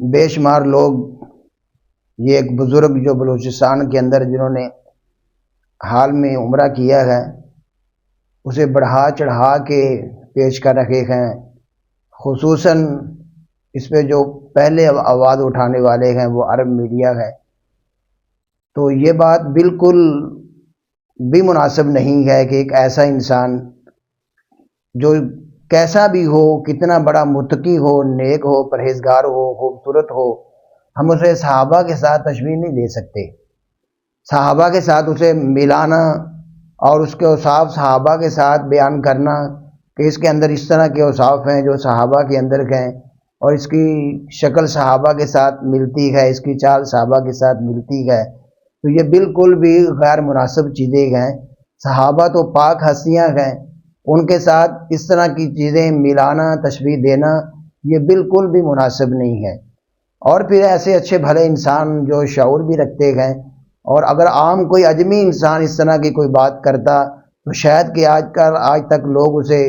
بے شمار لوگ، یہ ایک بزرگ جو بلوچستان کے اندر جنہوں نے حال میں عمرہ کیا ہے اسے بڑھا چڑھا کے پیش کر رکھے ہیں، خصوصاً اس پہ جو پہلے آواز اٹھانے والے ہیں وہ عرب میڈیا ہے۔ تو یہ بات بالکل بھی مناسب نہیں ہے کہ ایک ایسا انسان جو کیسا بھی ہو، کتنا بڑا متقی ہو، نیک ہو، پرہیزگار ہو، خوبصورت ہو، ہم اسے صحابہ کے ساتھ تشبیہ نہیں دے سکتے۔ صحابہ کے ساتھ اسے ملانا اور اس کے اوصاف صحابہ کے ساتھ بیان کرنا کہ اس کے اندر اس طرح کے اوصاف ہیں جو صحابہ کے اندر ہیں، اور اس کی شکل صحابہ کے ساتھ ملتی ہے، اس کی چال صحابہ کے ساتھ ملتی ہے، تو یہ بالکل بھی غیر مناسب چیزیں ہیں۔ صحابہ تو پاک ہستیاں ہیں، ان کے ساتھ اس طرح کی چیزیں ملانا، تشبیہ دینا یہ بالکل بھی مناسب نہیں ہے۔ اور پھر ایسے اچھے بھلے انسان جو شعور بھی رکھتے ہیں، اور اگر عام کوئی اجمی انسان اس طرح کی کوئی بات کرتا تو شاید کہ آج تک لوگ اسے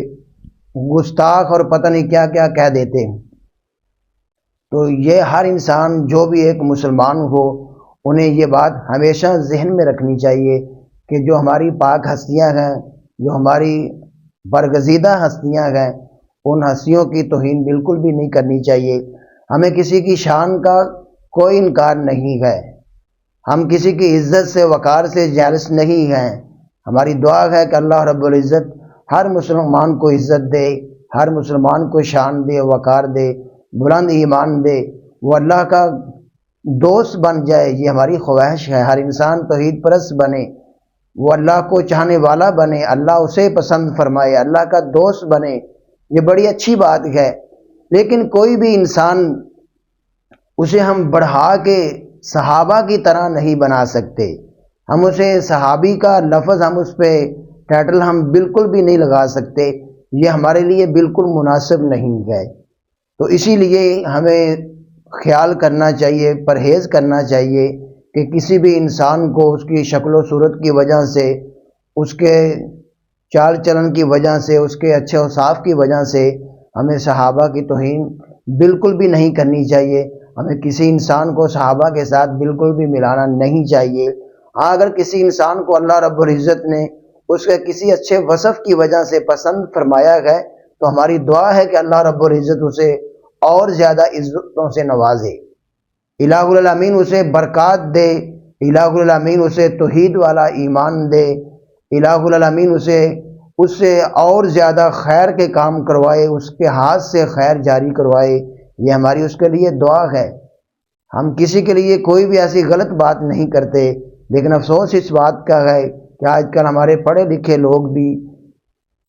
گستاخ اور پتہ نہیں کیا کیا کہہ دیتے۔ تو یہ ہر انسان جو بھی ایک مسلمان ہو انہیں یہ بات ہمیشہ ذہن میں رکھنی چاہیے کہ جو ہماری پاک ہستیاں ہیں، جو ہماری برگزیدہ ہستیاں ہیں، ان ہستیوں کی توہین بالکل بھی نہیں کرنی چاہیے۔ ہمیں کسی کی شان کا کوئی انکار نہیں ہے، ہم کسی کی عزت سے وقار سے جالس نہیں ہیں۔ ہماری دعا ہے کہ اللہ رب العزت ہر مسلمان کو عزت دے، ہر مسلمان کو شان دے، وقار دے، بلند ایمان دے، وہ اللہ کا دوست بن جائے، یہ ہماری خواہش ہے۔ ہر انسان توحید پرست بنے، وہ اللہ کو چاہنے والا بنے، اللہ اسے پسند فرمائے، اللہ کا دوست بنے، یہ بڑی اچھی بات ہے۔ لیکن کوئی بھی انسان اسے ہم بڑھا کے صحابہ کی طرح نہیں بنا سکتے۔ ہم اسے صحابی کا لفظ، ہم اس پہ ٹائٹل ہم بالکل بھی نہیں لگا سکتے، یہ ہمارے لیے بالکل مناسب نہیں ہے۔ تو اسی لیے ہمیں خیال کرنا چاہیے، پرہیز کرنا چاہیے کہ کسی بھی انسان کو اس کی شکل و صورت کی وجہ سے، اس کے چال چلن کی وجہ سے، اس کے اچھے اوصاف کی وجہ سے ہمیں صحابہ کی توہین بالکل بھی نہیں کرنی چاہیے۔ ہمیں کسی انسان کو صحابہ کے ساتھ بالکل بھی ملانا نہیں چاہیے۔ اگر کسی انسان کو اللہ رب العزت نے اس کے کسی اچھے وصف کی وجہ سے پسند فرمایا ہے تو ہماری دعا ہے کہ اللہ رب العزت اسے اور زیادہ عزتوں سے نوازے، الہ العالمین اسے برکات دے، الہ العالمین اسے توحید والا ایمان دے، الہ العالمین اس سے اور زیادہ خیر کے کام کروائے، اس کے ہاتھ سے خیر جاری کروائے، یہ ہماری اس کے لیے دعا ہے۔ ہم کسی کے لیے کوئی بھی ایسی غلط بات نہیں کرتے، لیکن افسوس اس بات کا ہے کہ آج کل ہمارے پڑھے لکھے لوگ بھی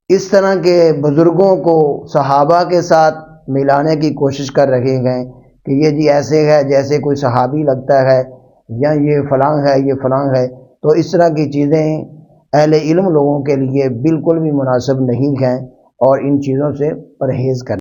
اس طرح کے بزرگوں کو صحابہ کے ساتھ ملانے کی کوشش کر رہے ہیں کہ یہ جی ایسے ہے جیسے کوئی صحابی لگتا ہے، یا یہ فلاں ہے، یہ فلاں ہے۔ تو اس طرح کی چیزیں اہل علم لوگوں کے لیے بالکل بھی مناسب نہیں ہیں، اور ان چیزوں سے پرہیز کریں۔